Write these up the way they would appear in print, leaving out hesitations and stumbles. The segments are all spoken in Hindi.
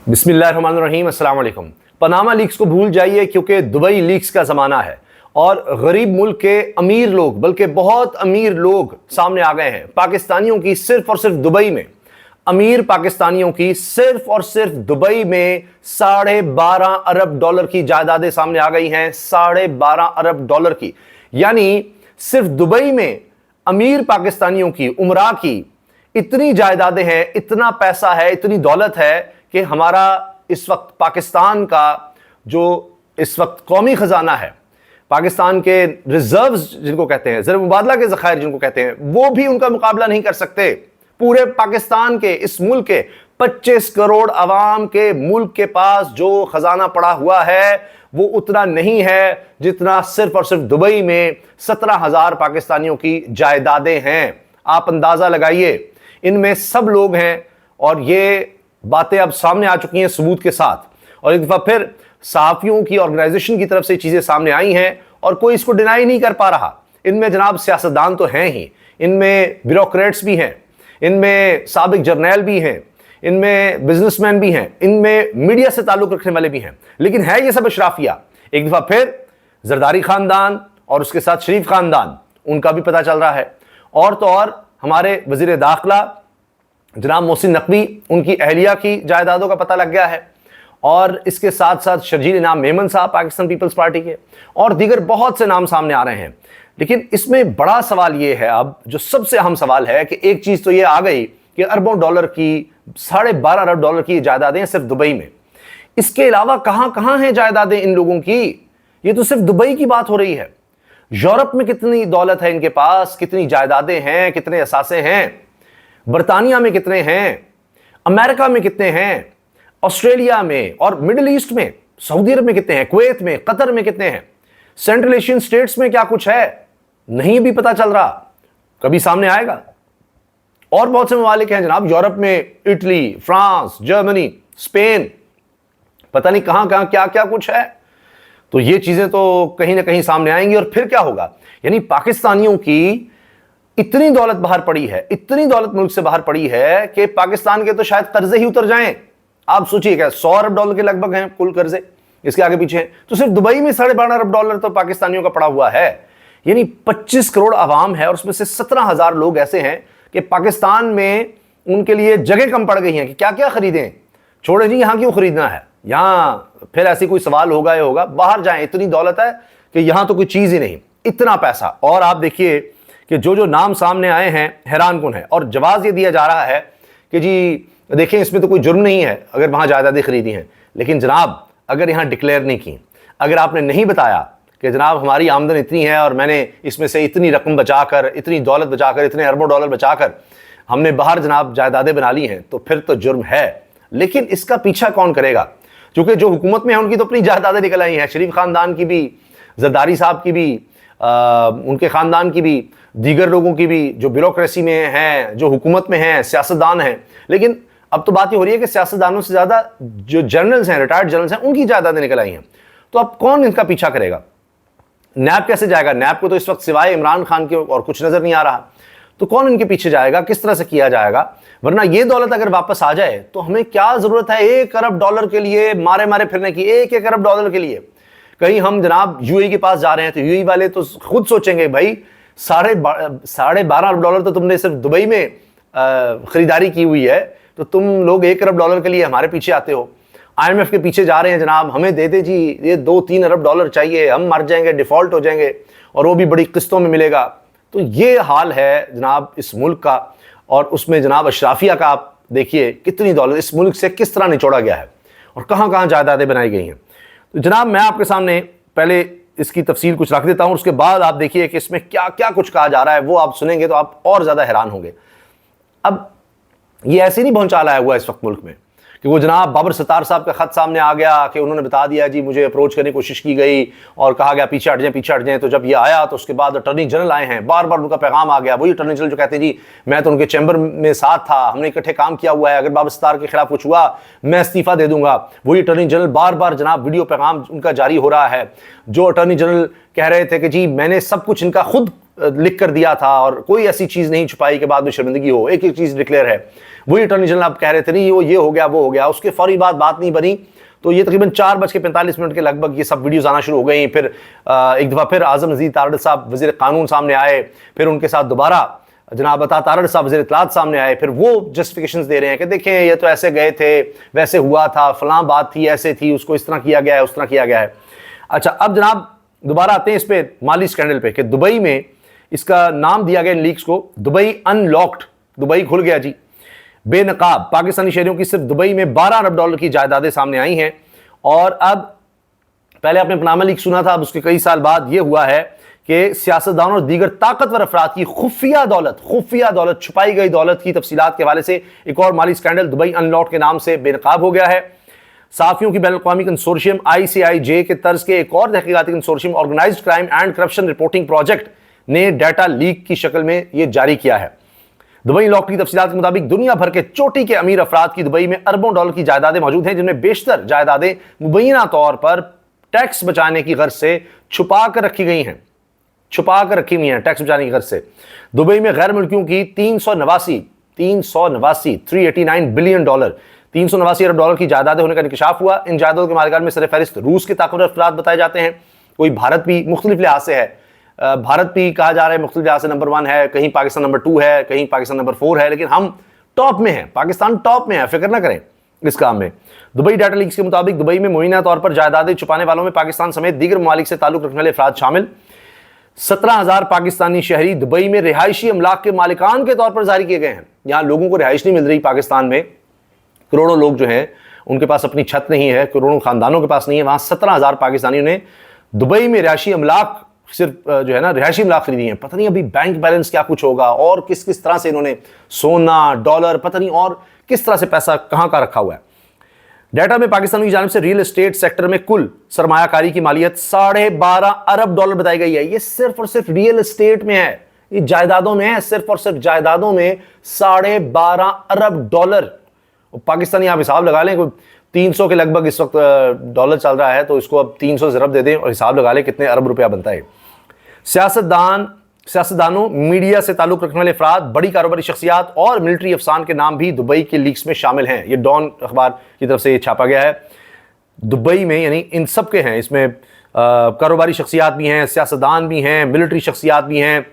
बिस्मिल्लाहिर्रहमानिर्रहीम, अस्सलाम वालेकुम। पनामा लीक्स को भूल जाइए क्योंकि दुबई लीक्स का ज़माना है और गरीब मुल्क के अमीर लोग, बल्कि बहुत अमीर लोग सामने आ गए हैं। पाकिस्तानियों की सिर्फ और सिर्फ दुबई में, अमीर पाकिस्तानियों की सिर्फ और सिर्फ दुबई में $12.5 अरब की जायदादें सामने आ गई हैं। $12.5 अरब की, यानी सिर्फ दुबई में अमीर पाकिस्तानियों की, उमरा की इतनी जायदादें हैं, इतना पैसा है, इतनी दौलत है कि हमारा इस वक्त पाकिस्तान का जो इस वक्त कौमी खजाना है, पाकिस्तान के रिजर्व्स जिनको कहते हैं, ज़र मुबादला के ज़खायर जिनको कहते हैं, वो भी उनका मुकाबला नहीं कर सकते। पूरे पाकिस्तान के, इस मुल्क के 25 करोड़ अवाम के मुल्क के पास जो खजाना पड़ा हुआ है वो उतना नहीं है जितना सिर्फ और सिर्फ दुबई में 17,000 पाकिस्तानियों की जायदादें हैं। आप अंदाजा लगाइए, इनमें सब लोग हैं और ये बातें अब सामने आ चुकी हैं सबूत के साथ। और एक दफा फिर सहाफियों की ऑर्गेनाइजेशन की तरफ से चीजें सामने आई हैं और कोई इसको डिनाई नहीं कर पा रहा। इनमें जनाब सियासतदान तो हैं ही, इनमें ब्यूरोक्रेट्स भी हैं, इनमें साबिक जर्नैल भी हैं, इनमें बिजनेसमैन भी हैं, इनमें मीडिया से ताल्लुक रखने वाले भी हैं, लेकिन है ये सब अशराफिया। एक दफा फिर जरदारी खानदान और उसके साथ शरीफ खानदान, उनका भी पता चल रहा है। और तो और हमारे वजीर दाखिला जनाब मोहसिन नकवी, उनकी अहलिया की जायदादों का पता लग गया है। और इसके साथ साथ शर्जील इनाम मेमन साहब पाकिस्तान पीपल्स पार्टी के, और दीगर बहुत से नाम सामने आ रहे हैं। लेकिन इसमें बड़ा सवाल यह है, अब जो सबसे अहम सवाल है कि एक चीज तो यह आ गई कि अरबों डॉलर की, $12.5 अरब की जायदादें सिर्फ दुबई में। इसके अलावा कहां कहां हैं जायदादें इन लोगों की? ये तो सिर्फ दुबई की बात हो रही है। यूरोप में कितनी दौलत है इनके पास, कितनी जायदादें हैं, कितने असासे हैं, बरतानिया में कितने हैं, अमेरिका में कितने हैं, ऑस्ट्रेलिया में और मिडिल ईस्ट में, सऊदी अरब में कितने हैं, कुवैत में, कतर में कितने हैं, सेंट्रल एशियन स्टेट्स में क्या कुछ है, नहीं भी पता चल रहा, कभी सामने आएगा। और बहुत से ममालिक हैं जनाब यूरोप में, इटली, फ्रांस, जर्मनी, स्पेन, पता नहीं कहां कहां क्या क्या कुछ है। तो ये चीजें तो कहीं ना कहीं सामने आएंगी और फिर क्या होगा? यानी पाकिस्तानियों की इतनी दौलत बाहर पड़ी है, इतनी दौलत मुल्क से बाहर पड़ी है कि पाकिस्तान के तो शायद कर्जे ही उतर जाएं। आप सोचिए, क्या $100 अरब के लगभग हैं कुल कर्जे, इसके आगे पीछे हैं। तो सिर्फ दुबई में $12.5 अरब तो पाकिस्तानियों का पड़ा हुआ है। यानी 25 करोड़ आवाम है और उसमें से 17,000 लोग ऐसे हैं कि पाकिस्तान में उनके लिए जगह कम पड़ गई है कि क्या क्या खरीदें। छोड़े जी, यहां क्यों खरीदना है, यहां फिर ऐसी कोई सवाल होगा, ये होगा, बाहर जाएं। इतनी दौलत है कि यहां तो कोई चीज ही नहीं, इतना पैसा। और आप देखिए कि जो जो नाम सामने आए हैं हैरान कुन है। और जवाब ये दिया जा रहा है कि जी देखें, इसमें तो कोई जुर्म नहीं है अगर वहां जायदादें खरीदी हैं, लेकिन जनाब अगर यहां डिक्लेयर नहीं की, अगर आपने नहीं बताया कि जनाब हमारी आमदन इतनी है और मैंने इसमें से इतनी रकम बचाकर, इतनी दौलत बचाकर, इतने अरबों डॉलर बचाकर हमने बाहर जनाब जायदादें बना ली हैं, तो फिर तो जुर्म है। लेकिन इसका पीछा कौन करेगा? क्योंकि जो हुकूमत में है उनकी तो अपनी जायदादें निकल आई हैं, शरीफ खानदान की भी, जरदारी साहब की भी, उनके खानदान की भी, दीगर लोगों की भी, जो ब्यूरोक्रेसी में हैं, जो हुकूमत में हैं, सियासतदान हैं। लेकिन अब तो बात ये हो रही है कि सियासतदानों से ज़्यादा जो जनरल्स हैं, रिटायर्ड जनरल्स हैं, उनकी जायदादें निकल आई हैं। तो अब कौन इनका पीछा करेगा? नैब कैसे जाएगा? नैब को तो इस वक्त सिवाय इमरान खान के और कुछ नज़र नहीं आ रहा। तो कौन इनके पीछे जाएगा? किस तरह से किया जाएगा? वरना ये दौलत अगर वापस आ जाए तो हमें क्या ज़रूरत है $1 अरब के लिए मारे मारे फिरने की? $1 अरब के लिए कहीं हम जनाब यूएई के पास जा रहे हैं तो यूएई वाले तो खुद सोचेंगे, भाई $12.5 अरब तो तुमने सिर्फ दुबई में खरीदारी की हुई है, तो तुम लोग $1 अरब के लिए हमारे पीछे आते हो। IMF के पीछे जा रहे हैं जनाब, हमें दे दे जी, ये $2-3 अरब चाहिए, हम मर जाएंगे, डिफॉल्ट हो जाएंगे, और वो भी बड़ी किस्तों में मिलेगा। तो ये हाल है जनाब इस मुल्क का। और उसमें जनाब अशराफिया का आप देखिए कितनी दौलत इस मुल्क से किस तरह निचोड़ा गया है और कहाँ कहाँ जायदादें बनाई गई हैं। तो जनाब मैं आपके सामने पहले इसकी तफसील कुछ रख देता हूँ, उसके बाद आप देखिए कि इसमें क्या क्या कुछ कहा जा रहा है। वो आप सुनेंगे तो आप और ज़्यादा हैरान होंगे। अब ये ऐसे नहीं भौंचाल आया हुआ इस वक्त मुल्क में कि वो जनाब बाबर सत्तार साहब का खत सामने आ गया कि उन्होंने बता दिया जी, मुझे अप्रोच करने की कोशिश की गई और कहा गया पीछे हट जाएं, पीछे हट जाएं। तो जब ये आया तो उसके बाद अटर्नी जनरल आए हैं, बार बार उनका पैगाम आ गया। वही अटर्नी जनरल जो कहते हैं जी मैं तो उनके चैम्बर में साथ था, हमने इकट्ठे काम किया हुआ है, अगर बाबर सत्तार के खिलाफ कुछ हुआ मैं इस्तीफा दे दूंगा। वही अटर्नी जनरल बार बार जनाब वीडियो पैगाम उनका जारी हो रहा है, जो अटर्नी जनरल कह रहे थे कि जी मैंने सब कुछ इनका खुद लिख कर दिया था और कोई ऐसी चीज नहीं छुपाई कि बाद में शर्मिंदगी हो, एक एक चीज डिक्लेयर है। वही अटॉर्नी जनरल आप कह रहे थे नहीं वो ये हो गया वो हो गया, उसके फौरी बाद बात नहीं बनी। तो ये तकरीबन 4:45 के लगभग ये सब वीडियोस आना शुरू हो गई। फिर एक दफा फिर आजम नज़ीर तारड़ साहब वज़ीर कानून सामने आए, फिर उनके साथ दोबारा जनाब अता तारड़ साहब वज़ीर इत्तलात सामने आए, फिर वो जस्टिफिकेशंस दे रहे हैं कि देखें ये तो ऐसे गए थे, वैसे हुआ था, फलां बात थी, ऐसे थी, उसको इस तरह किया गया है, उस तरह किया गया है। अच्छा, अब जनाब दोबारा आते हैं इस पे माली स्कैंडल पे कि दुबई में इसका नाम दिया गया इन लीक्स को दुबई अनलॉक्ड, दुबई खुल गया जी। बेनकाब पाकिस्तानी शहरियों की सिर्फ दुबई में $12 अरब की जायदादें सामने आई हैं। और अब पहले आपने पनामा लीक सुना था, अब उसके कई साल बाद यह हुआ है कि सियासतदानों और दीगर ताकतवर अफराद की खुफिया दौलत, छुपाई गई दौलत की तफसीलात के हवाले से एक और माली स्कैंडल दुबई अनलॉक्ड के नाम से बेनकाब हो गया है। साफियों की बैनुल-अक़वामी कंसोर्शियम ICIJ के तर्ज के एक और तहकीकाती consortium organised crime and corruption reporting project ने डाटा लीक की शक्ल में यह जारी किया है। दुबई अनलॉक्ड की तफसीलात के मुताबिक दुनिया भर के चोटी के अमीर अफराद की दुबई में अरबों डॉलर की जायदादें मौजूद हैं, जिनमें बेशतर जायदादें मुबैना तौर पर टैक्स बचाने की गर्ज से छुपा कर रखी हुई हैं टैक्स बचाने की गर्ज से। दुबई में गैर मुल्कियों की 389 बिलियन डॉलर, 389 अरब डॉलर की जायदादें होने का इंकशाफ हुआ। इन जायदादों के मालिकान में सरफहरिस्त रूस के ताकतवर अफराद बताए जाते हैं, कोई भारत भी मुख्तलिफ लिहाज से है, भारत भी कहा जा रहा है मुख्तलिफ लिहाज से नंबर 1 है, कहीं पाकिस्तान नंबर 2 है, कहीं पाकिस्तान नंबर 4 है, लेकिन हम टॉप में हैं, पाकिस्तान टॉप में है, फिक्र ना करें इस काम में। दुबई डाटा लीक्स के मुताबिक दुबई में मुबैना तौर पर जायदादें छुपाने वालों में पाकिस्तान समेत दीगर ममालिक से ताल्लुक रखने वाले अफराद शामिल। 17,000 पाकिस्तानी शहरी दुबई में रिहायशी अमलाक के मालिकान के तौर पर जारी किए गए हैं। यहां लोगों को रिहाइश नहीं मिल रही, पाकिस्तान में करोड़ों लोग जो हैं उनके पास अपनी छत नहीं है, करोड़ों खानदानों के पास नहीं है। वहां 17,000 पाकिस्तानियों ने दुबई में रिहायशी अमलाक सिर्फ जो है ना रिहायशी अमलाक खरीदी हैं। पता नहीं अभी बैंक बैलेंस क्या कुछ होगा और किस किस तरह से इन्होंने सोना, डॉलर, पता नहीं और किस तरह से पैसा कहां का रखा हुआ है। डाटा में पाकिस्तान की जानिब से रियल एस्टेट सेक्टर में कुल सरमायाकारी की मालियत $12.5 अरब बताई गई है। ये सिर्फ और सिर्फ रियल एस्टेट में है, ये जायदादों में है, सिर्फ और सिर्फ जायदादों में $12.5 अरब। पाकिस्तानी आप हिसाब लगा लें, कोई 300 के लगभग इस वक्त डॉलर चल रहा है, तो इसको अब 300 से रब दे दें और हिसाब लगा लें कितने अरब रुपया बनता है। सियासतदानों, मीडिया से ताल्लुक रखने वाले अफराद, बड़ी कारोबारी शख्सियात और मिलिट्री अफसान के नाम भी दुबई के लीक्स में शामिल हैं। ये डॉन अखबार की तरफ से ये छापा गया है। दुबई में यानी इन सब के हैं, इसमें कारोबारी शख्सियात भी हैं, सियासतदान भी हैं, मिलिट्री शख्सियात भी हैं,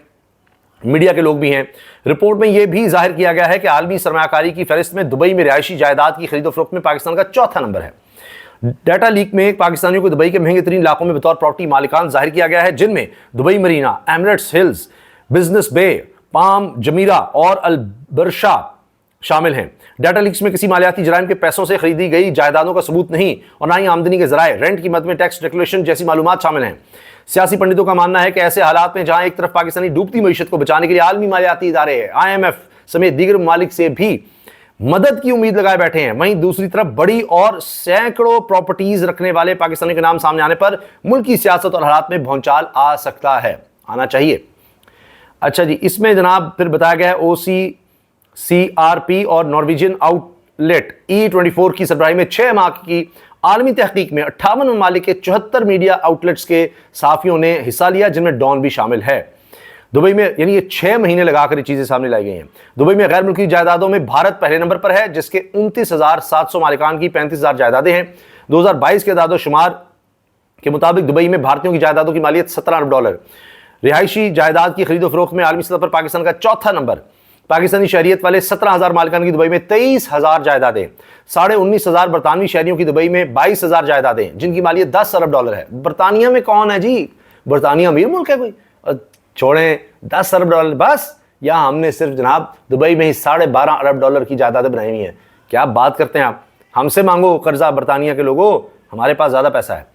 मीडिया के लोग भी हैं। रिपोर्ट में यह भी जाहिर किया गया है कि आलमी सरमायाकारी की फहरिस्त में दुबई में रिहायशी जायदाद की खरीदो फरोख्त में पाकिस्तान का चौथा नंबर है। डाटा लीक में पाकिस्तानियों को दुबई के महंगे तरीन इलाकों में बतौर प्रॉपर्टी मालिकान जाहिर किया गया है, जिनमें Dubai Marina, Emirates Hills, Business Bay, Palm Jumeirah और अलबरशा शामिल हैं। डाटा लीक्स में किसी मालियाती जराइम के पैसों से खरीदी गई जायदादों का सबूत नहीं और ना ही आमदनी के जराए, रेंट की मद में टैक्स डिक्लेरेशन जैसी मालूमात शामिल हैं। सियासी पंडितों का मानना है कि ऐसे हालात में जहां एक तरफ पाकिस्तानी डूबती मईशत को बचाने के लिए आलमी मालियाती इदारे, IMF समेत दीगर ममालिक से भी मदद की उम्मीद लगाए बैठे हैं, वहीं दूसरी तरफ बड़ी और सैकड़ों प्रॉपर्टीज रखने वाले पाकिस्तानी के नाम सामने आने पर मुल्की सियासत और हालात में भौचाल आ सकता है, आना चाहिए। अच्छा जी, इसमें जनाब फिर बताया गया है OCCRP और नॉर्वेजियन आउटलेट E24 की सरबराही में 6 माह की आलमी तहकीक में 58 ममालिक के 74 मीडिया आउटलेट्स के साफियों ने हिस्सा लिया, जिनमें डॉन भी शामिल है। दुबई में यानी ये 6 महीने लगाकर ये चीजें सामने लाई गई हैं। दुबई में गैर मुल्की जायदादों में भारत पहले नंबर पर है, जिसके 29,700 मालिकान की 35,000 जायदादें हैं। 2022 के आदाद शुमार के मुताबिक दुबई में भारतीयों की जायदादों की मालियत $17 अरब। रिहायशी जायदाद की खरीदो फरोख्त में आलमी सतह पर पाकिस्तान का चौथा नंबर। पाकिस्तानी शहरियत वाले 17,000 मालिकान की दुबई में 23,000 जायदादें। 19,500 बरतानवी शहरियों की दुबई में 22,000 जायदादें, जिनकी मालियत $10 अरब है। बरतानिया में कौन है जी? बरतानिया अमीर मुल्क है कोई? छोड़ें, $10 अरब बस। यहाँ हमने सिर्फ जनाब दुबई में ही $12.5 अरब की जायदादें बनाई हुई हैं। क्या बात करते हैं आप? हमसे मांगो कर्जा बरतानिया के लोगों, हमारे पास ज़्यादा पैसा है।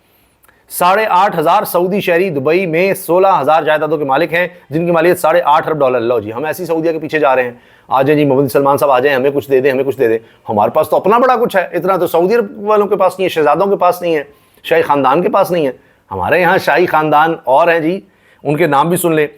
8,500 सऊदी शहरी दुबई में 16,000 जायदादों के मालिक हैं, जिनकी मालियत $8.5 अरब। लो जी, हम ऐसी सऊदिया के पीछे जा रहे हैं। आ जाए जी मोहम्मद सलमान साहब, आ जाए, हमें कुछ दे दें, हमें कुछ दे दें। हमारे पास तो अपना बड़ा कुछ है, इतना तो सऊदी वालों के पास नहीं है, शहजादों के पास नहीं है, शाही खानदान के पास नहीं है। हमारे यहाँ शाही खानदान और हैं जी, उनके नाम भी सुन लें।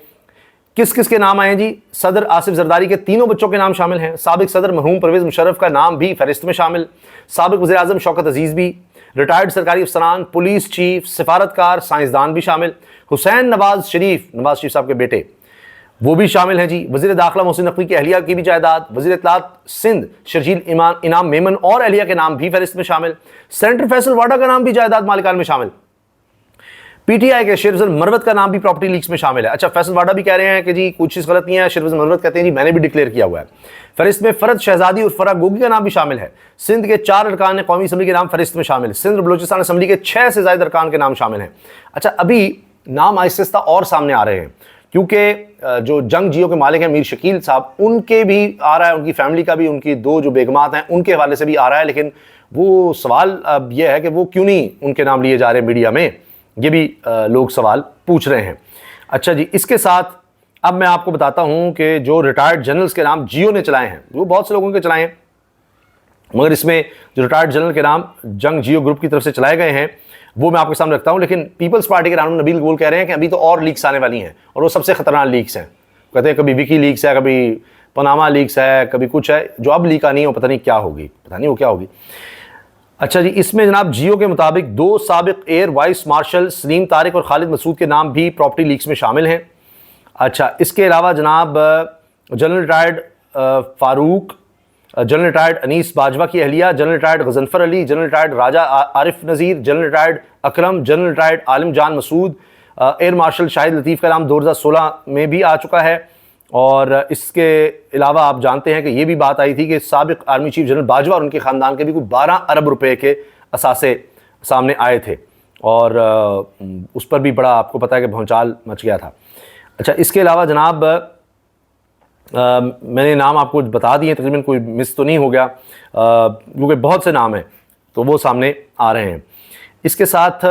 किस किस के नाम आए जी? सदर आसिफ जरदारी के 3 बच्चों के नाम शामिल हैं। साबिक सदर मरहूम परवेज मुशर्रफ का नाम भी फहरिस्त में शामिल। साबिक वज़ीर आज़म शौकत अजीज़ भी, रिटायर्ड सरकारी अफसरान, पुलिस चीफ, सिफारतकार, साइंसदान भी शामिल। हुसैन नवाज शरीफ साहब के बेटे, वो भी शामिल हैं जी। वज़ीर दाखिला मोहसिन नकवी की अहलिया की भी जायदाद, वज़ीर इत्तलात सिंध शर्जील इनाम मेमन और अहलिया के नाम भी फहरिस्त में शामिल। सेनेटर फैसल वाडा का नाम भी जायदाद मालिकान में शामिल। पीटीआई के शेरफजल मरवत का नाम भी प्रॉपर्टी लीक्स में शामिल है। अच्छा, फैसल वाडा भी कह रहे हैं कि जी कुछ चीज़ गलत नहीं है, शेरफजल मरवत कहते हैं जी मैंने भी डिक्लेयर किया हुआ है। फहरिस्त में फरद शहजादी और फराग गोगी का नाम भी शामिल है। सिंध के 4 अरकान कौमी असम्बली के नाम फहरिस्त में शामिल। सिंध और बलोचिस्तान असम्बली के 6 से ज़ायद अरकान के नाम शामिल हैं। अच्छा, अभी नाम आहिस्ता और सामने आ रहे हैं, क्योंकि जो जंग जियो के मालिक हैं मीर शकील साहब, उनके भी आ रहा है, उनकी फैमिली का भी, उनकी 2 जो बेगमात हैं उनके हवाले से भी आ रहा है। लेकिन वो सवाल अब यह है कि वो क्यों नहीं उनके नाम लिए जा रहे हैं मीडिया में, ये भी लोग सवाल पूछ रहे हैं। अच्छा जी, इसके साथ अब मैं आपको बताता हूं कि जो रिटायर्ड जनरल्स के नाम जियो ने चलाए हैं, वो बहुत से लोगों के चलाए हैं, मगर इसमें जो रिटायर्ड जनरल के नाम जंग जियो ग्रुप की तरफ से चलाए गए हैं वो मैं आपके सामने रखता हूं। लेकिन पीपल्स पार्टी के रानू नबील गोल कह रहे हैं कि अभी तो और लीक्स आने वाली हैं और वो सबसे खतरनाक लीक्स हैं। कहते हैं कभी विकी लीक्स है, कभी पनामा लीक्स है, कभी कुछ है, जो अब लीक आनी है वो पता नहीं क्या होगी, पता नहीं वो क्या होगी। अच्छा जी, इसमें जनाब जियो के मुताबिक 2 साबिक air vice marshal Salim Tariq और खालिद मसूद के नाम भी प्रॉपर्टी लीक्स में शामिल हैं। अच्छा, इसके अलावा जनाब general retired Farooq, general retired Anees Bajwa की अहलिया, general retired Ghazanfar Ali, general retired Raja Arif Nazir, general retired Akram, general retired Alim Jan Masood, air marshal Shahid Latif का नाम 2016 में भी आ चुका है। और इसके अलावा आप जानते हैं कि ये भी बात आई थी कि साबिक आर्मी चीफ जनरल बाजवा और उनके ख़ानदान के भी कोई 12 अरब रुपए के असासे सामने आए थे और उस पर भी बड़ा आपको पता है कि भौचाल मच गया था। अच्छा, इसके अलावा जनाब मैंने नाम आपको बता दिए, तकरीबन कोई मिस तो नहीं हो गया, क्योंकि बहुत से नाम हैं तो वो सामने आ रहे हैं। इसके साथ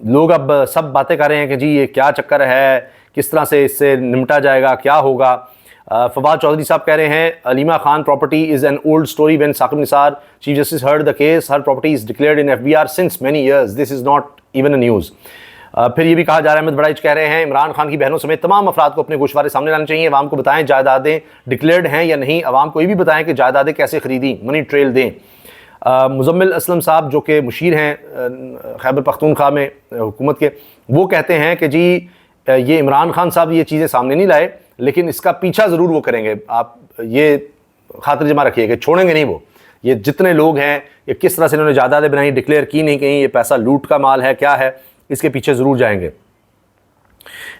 लोग अब सब बातें कर रहे हैं कि जी ये क्या चक्कर है, किस तरह से इससे निपटा जाएगा, क्या होगा। फवाद चौधरी साहब कह रहे हैं Aleema Khan property is an old story when Saqib Nisar chief justice heard the case, her property is declared in FBR since many years, this is not even a news. फिर ये भी कहा जा रहा है, अहमद बड़ाइच कह रहे हैं इमरान खान की बहनों समेत तमाम अफराद को अपने गोशवारे सामने लाने चाहिए, अवाम को बताएं जायदादें डिक्लेयर्ड हैं या नहीं, अवाम को ये भी बताएं कि जायदादें कैसे खरीदी, मनी ट्रेल दें। मुजम्मिल असलम साहब जो कि मुशीर हैं खैबर पख्तूनख्वा में हुकूमत के, वो कहते हैं कि जी ये इमरान खान साहब ये चीज़ें सामने नहीं लाए, लेकिन इसका पीछा ज़रूर वो करेंगे। आप ये खातिर जमा रखिए कि छोड़ेंगे नहीं वो। ये जितने लोग हैं, ये किस तरह से इन्होंने जायदादें बनाई, डिक्लेयर की नहीं, कहीं ये पैसा लूट का माल है, क्या है, इसके पीछे ज़रूर जाएंगे।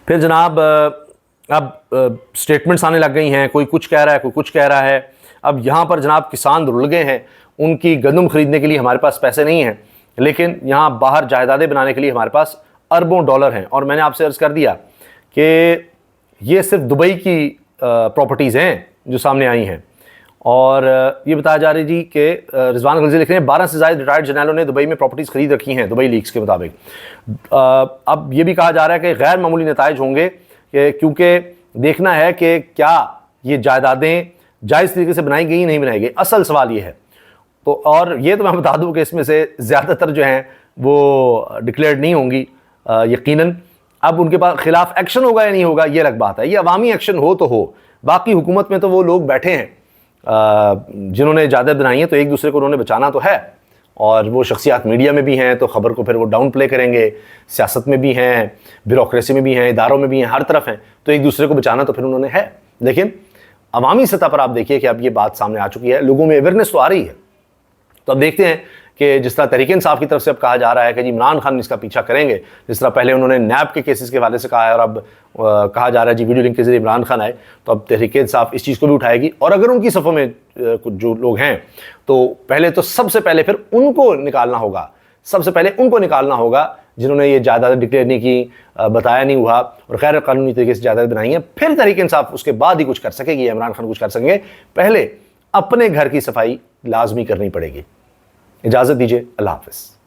फिर जनाब अब स्टेटमेंट्स आने लग गई हैं, कोई कुछ कह रहा है, कोई कुछ कह रहा है। अब यहाँ पर जनाब किसान रुल गए हैं, उनकी गंदम खरीदने के लिए हमारे पास पैसे नहीं हैं, लेकिन यहाँ बाहर जायदादें बनाने के लिए हमारे पास अरबों डॉलर हैं। और मैंने आपसे अर्ज़ कर दिया कि ये सिर्फ दुबई की प्रॉपर्टीज़ हैं जो सामने आई हैं। और ये बताया जा रही जी कि रिजवान गलजी लिख रहे हैं 12 से ज़्यादा रिटायर्ड जनरलों ने दुबई में प्रॉपर्टीज़ खरीद रखी हैं दुबई लीक्स के मुताबिक। अब ये भी कहा जा रहा है कि गैर मामूली नताइज होंगे, क्योंकि देखना है कि क्या ये जायदादें जायज़ तरीके से बनाई गई नहीं बनाई गई, असल सवाल ये है। तो और ये तो मैं बता दूँ कि इसमें से ज़्यादातर जो हैं वो डिक्लेयर्ड नहीं होंगी यकीनन। अब उनके पास खिलाफ एक्शन होगा या नहीं होगा ये अलग बात है, ये अवामी एक्शन हो तो हो। बाकी हुकूमत में तो वो लोग बैठे हैं जिन्होंने जायदाद बनाई है, तो एक दूसरे को उन्होंने बचाना तो है, और वो शख्सियात मीडिया में भी हैं तो ख़बर को फिर वो डाउन प्ले करेंगे, सियासत में भी हैं, ब्यूरोक्रेसी में भी हैं, इदारों में भी हैं, हर तरफ हैं, तो एक दूसरे को बचाना तो फिर उन्होंने है। लेकिन अवामी सतह पर आप देखिए कि अब ये बात सामने आ चुकी है, लोगों में अवेयरनेस तो आ रही है। तो अब देखते हैं कि जिस तरह तहरीक इंसाफ की तरफ से अब कहा जा रहा है कि जी इमरान खान इसका पीछा करेंगे, जिस तरह पहले उन्होंने नैब के केसेस के हवाले से कहा है और अब कहा जा रहा है जी वीडियो लिंक के जरिए इमरान खान आए, तो अब तहरीक इंसाफ इस चीज़ को भी उठाएगी। और अगर उनकी सफ़ों में कुछ जो लोग हैं तो पहले तो सबसे पहले फिर उनको निकालना होगा, सबसे पहले उनको निकालना होगा जिन्होंने ये जायदाद डिक्लेयर नहीं की, बताया नहीं हुआ और गैर कानूनी तरीके से जायदाद बनाई है। फिर तहरीक इंसाफ उसके बाद ही कुछ कर सकेगी, इमरान खान कुछ कर सकेंगे। पहले अपने घर की सफाई लाजमी करनी पड़ेगी। इजाज़त दीजिए, अल्लाह हाफ़िज़।